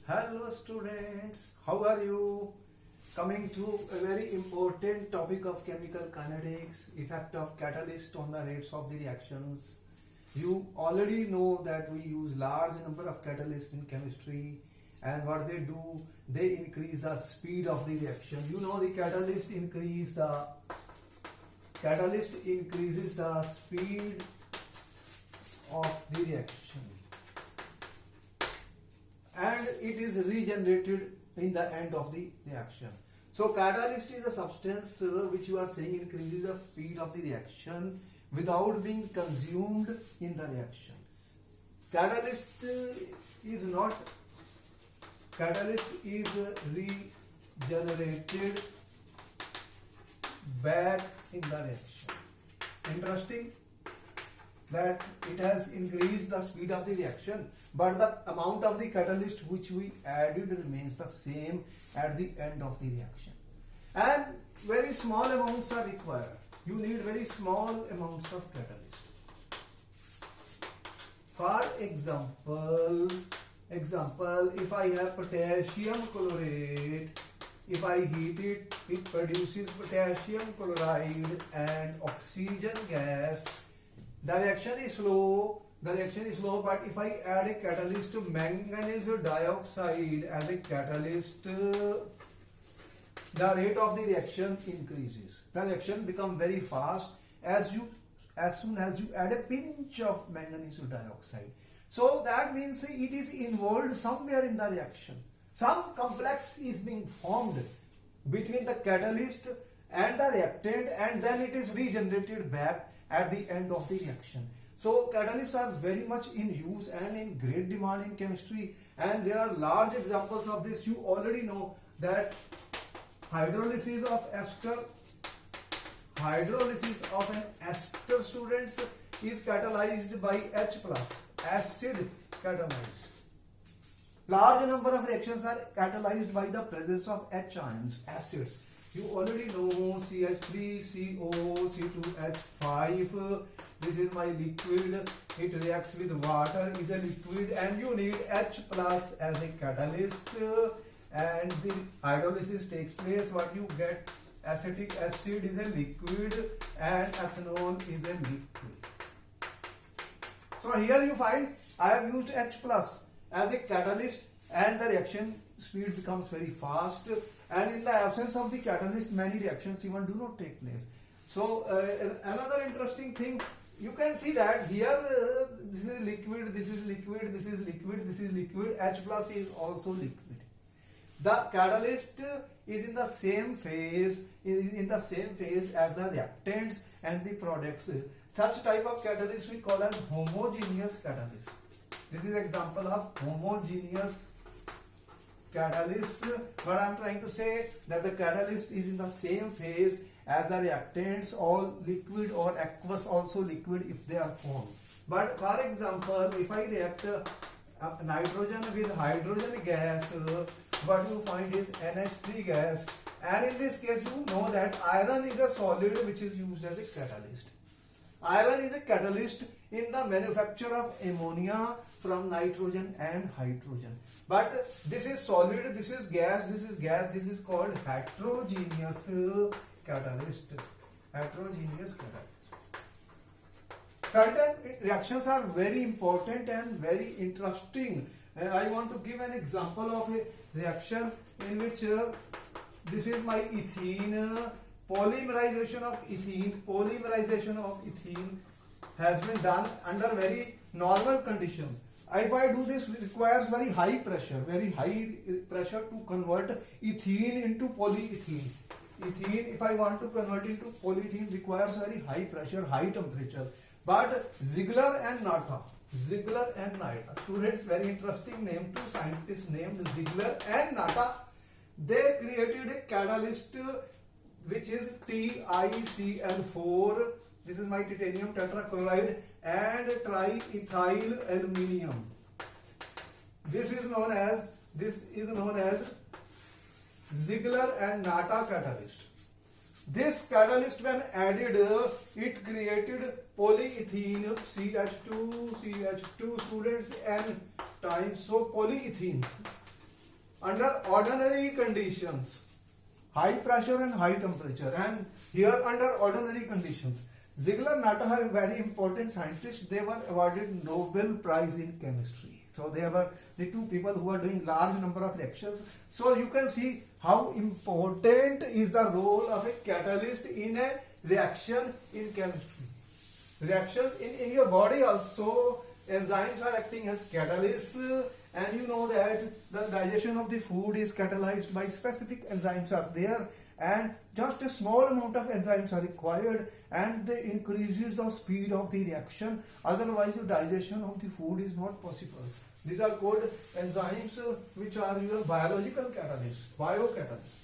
Hello students, how are you? Coming to a very important topic of chemical kinetics, effect of catalyst on the rates of the reactions. You already know that we use large number of catalysts in chemistry, and what they do, they increase the speed of the reaction. You know the catalyst increases the speed of the reaction, and it is regenerated in the end of the reaction. So catalyst is a substance which you are saying increases the speed of the reaction without being consumed in the reaction. Catalyst is regenerated back in the reaction. Interesting that it has increased the speed of the reaction, but the amount of the catalyst which we added remains the same at the end of the reaction, and very small amounts are required. You need very small amounts of catalyst. For example, if I have potassium chlorate, if I heat it, it produces potassium chloride and oxygen gas. The reaction is slow, but if I add a catalyst, manganese dioxide as a catalyst, the rate of the reaction increases. The reaction becomes very fast as soon as you add a pinch of manganese dioxide. So that means it is involved somewhere in the reaction. Some complex is being formed between the catalyst and the reactant, and then it is regenerated back at the end of the reaction. So catalysts are very much in use and in great demand in chemistry, and there are large examples of this. You already know that hydrolysis of an ester, students, is catalyzed by H+, acid catalyzed. Large number of reactions are catalyzed by the presence of H ions, acids. You already know CH3CO, C2H5. This is my liquid. It reacts with water, is a liquid, and you need H+ as a catalyst, and the hydrolysis takes place. What you get, acetic acid is a liquid and ethanol is a liquid. So here you find I have used H+ as a catalyst, and the reaction speed becomes very fast, and in the absence of the catalyst many reactions even do not take place. So another interesting thing, you can see that here this is liquid, this is liquid, this is liquid, this is liquid. H+ is also liquid. The catalyst is in the same phase as the reactants and the products. Such type of catalyst we call as homogeneous catalyst. This is example of homogeneous catalyst. What I am trying to say, that the catalyst is in the same phase as the reactants, all liquid or aqueous also liquid if they are formed. But for example, if I react nitrogen with hydrogen gas, what you find is NH3 gas, and in this case you know that iron is a solid which is used as a catalyst. Iron is a catalyst in the manufacture of ammonia from nitrogen and hydrogen. But this is solid, this is gas, this is gas. This is called heterogeneous catalyst. Heterogeneous catalyst. Certain reactions are very important and very interesting. I want to give an example of a reaction in which this is my ethene. Polymerization of ethene has been done under very normal condition. If I do this, it requires very high pressure to convert ethene into polyethene. Ethene, if I want to convert into polyethene, requires very high pressure, high temperature. But Ziegler and Natta, students, very interesting name, two scientists named Ziegler and Natta, they created a catalyst which is TiCl4. This is my titanium tetrachloride and triethyl aluminium. This is known as Ziegler and Natta catalyst. This catalyst, when added, it created polyethene CH2 students n times. So polyethene under ordinary conditions, high pressure and high temperature, and here under ordinary conditions, Ziegler-Natta are very important scientists. They were awarded Nobel Prize in chemistry. So they were the two people who are doing large number of reactions. So you can see how important is the role of a catalyst in a reaction in chemistry. Reactions in your body also, enzymes are acting as catalysts, and you know that the digestion of the food is catalyzed by specific enzymes are there, and just a small amount of enzymes are required, and they increases the speed of the reaction. Otherwise the digestion of the food is not possible. These are called enzymes, which are your biological catalysts, biocatalysts.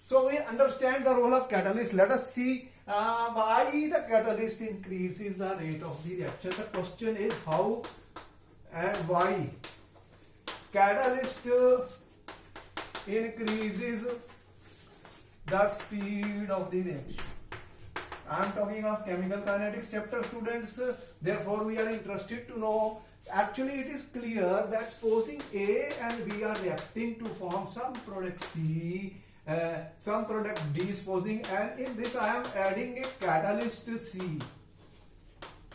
So we understand the role of catalyst. Let us see why the catalyst increases the rate of the reaction. The question is how and why catalyst increases the speed of the reaction. I am talking of chemical kinetics chapter, students. Therefore we are interested to know. Actually it is clear that supposing A and B are reacting to form some product C, some product D, supposing, and in this I am adding a catalyst C.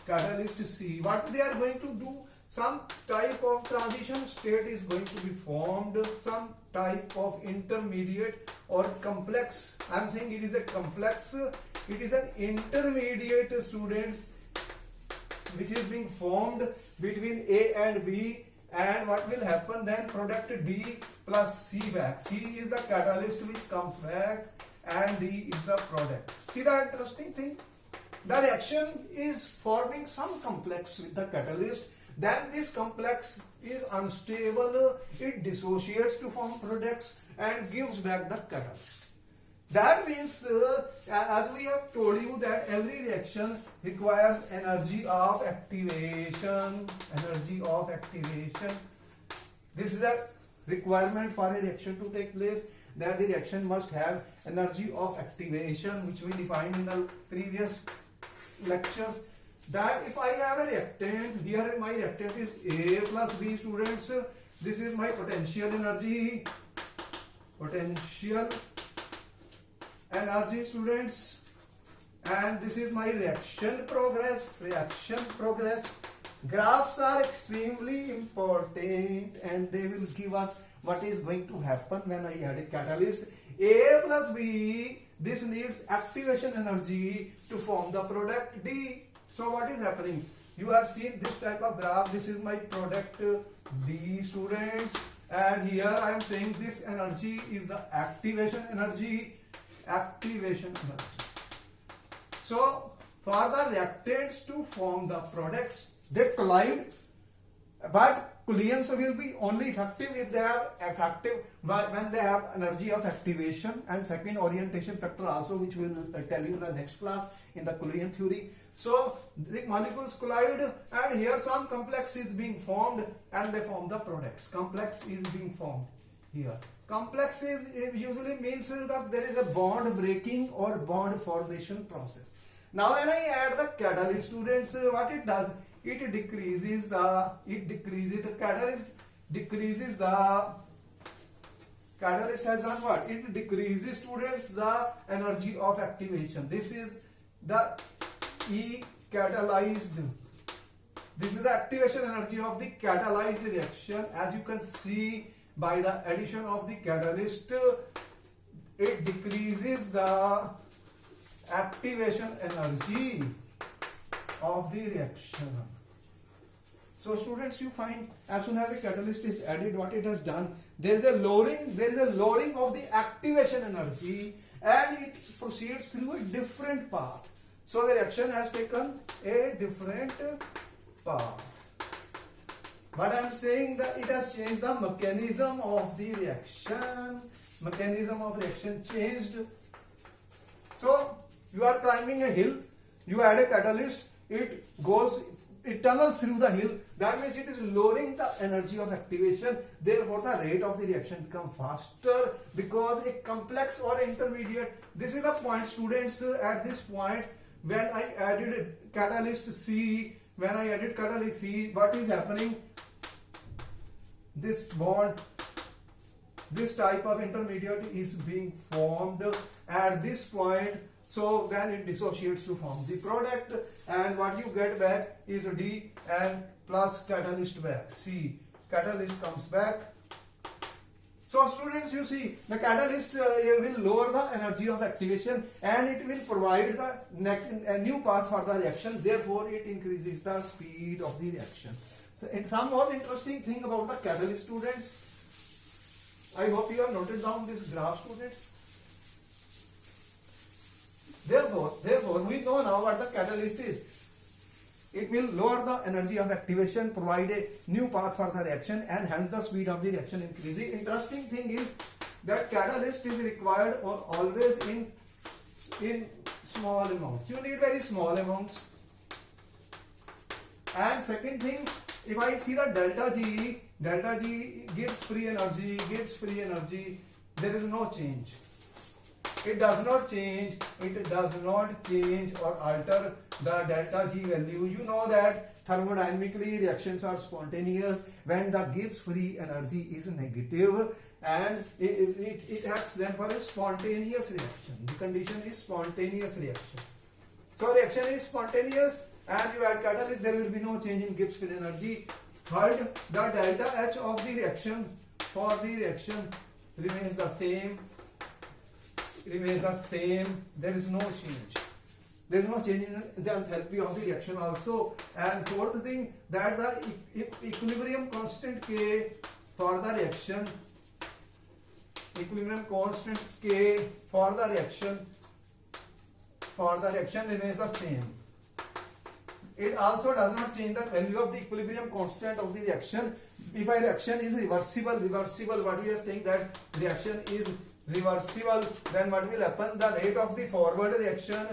Catalyst C. What they are going to do? Some type of transition state is going to be formed, some type of intermediate or complex. I am saying it is a complex, it is an intermediate, students, which is being formed between A and B, and what will happen then? Product D plus C back. C is the catalyst which comes back, and D is the product. See the interesting thing? The reaction is forming some complex with the catalyst. Then this complex is unstable, it dissociates to form products and gives back the catalyst. That means, as we have told you, that every reaction requires energy of activation. Energy of activation. This is a requirement for a reaction to take place, that the reaction must have energy of activation, which we defined in the previous lectures. That if I have a reactant, here my reactant is A plus B, students. This is my potential energy. Potential energy, students. And this is my reaction progress. Reaction progress. Graphs are extremely important, and they will give us what is going to happen when I add a catalyst. A plus B, this needs activation energy to form the product D. So what is happening? You have seen this type of graph. This is my product D, students, and here I am saying this energy is the activation energy. Activation energy. So for the reactants to form the products, they collide, but collisions will be only effective if they are effective when they have energy of activation, and second orientation factor also, which we will tell you in the next class in the collision theory. So the molecules collide, and here some complex is being formed, and they form the products. Complex is being formed here. Complex is usually means that there is a bond breaking or bond formation process. Now when I add the catalyst, students, what it does? It decreases the catalyst has done what? It decreases, students, the energy of activation. This is the E-catalyzed. This is the activation energy of the catalyzed reaction. As you can see, by the addition of the catalyst, it decreases the activation energy of the reaction. So students, you find as soon as the catalyst is added, what it has done, there is a lowering of the activation energy, and it proceeds through a different path. So the reaction has taken a different path. But I am saying that it has changed the mechanism of the reaction. Mechanism of reaction changed. So you are climbing a hill, you add a catalyst, it tunnels through the hill. That means it is lowering the energy of activation. Therefore the rate of the reaction becomes faster, because a complex or intermediate, this is the point, students. At this point, when I added a catalyst C, what is happening? This bond this type of intermediate is being formed at this point. So then it dissociates to form the product, and what you get back is D and plus catalyst back. C, catalyst comes back. So students, you see the catalyst will lower the energy of activation and it will provide the new path for the reaction. Therefore, it increases the speed of the reaction. So, and some more interesting thing about the catalyst, students. I hope you have noted down this graph, students. Therefore, we know now what the catalyst is. It will lower the energy of activation, provide a new path for the reaction, and hence the speed of the reaction increases. The interesting thing is that catalyst is required always in small amounts. You need very small amounts. And second thing, if I see the delta G gives free energy, there is no change. It does not change or alter the delta G value. You know that thermodynamically reactions are spontaneous when the Gibbs free energy is negative, and it acts then for a spontaneous reaction. The condition is spontaneous reaction. So reaction is spontaneous and you add catalyst, there will be no change in Gibbs free energy. Third, the delta H of the reaction for the reaction remains the same. There is no change. There is no change in the enthalpy of the reaction also. And fourth thing, that the equilibrium constant K for the reaction, remains the same. It also does not change the value of the equilibrium constant of the reaction. If a reaction is reversible, what we are saying that reaction is reversible, then what will happen? The rate of the forward reaction,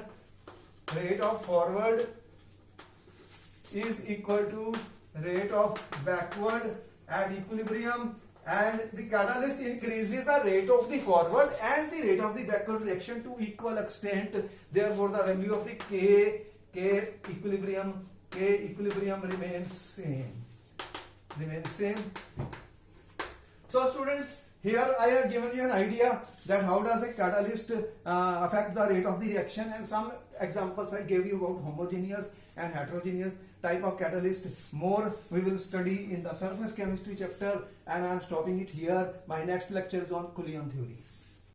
is equal to rate of backward at equilibrium, and the catalyst increases the rate of the forward and the rate of the backward reaction to equal extent. Therefore, the value of the K equilibrium remains same. So students, here I have given you an idea that how does a catalyst affect the rate of the reaction, and some examples I gave you about homogeneous and heterogeneous type of catalyst. More we will study in the surface chemistry chapter, and I am stopping it here. My next lecture is on Coulomb theory.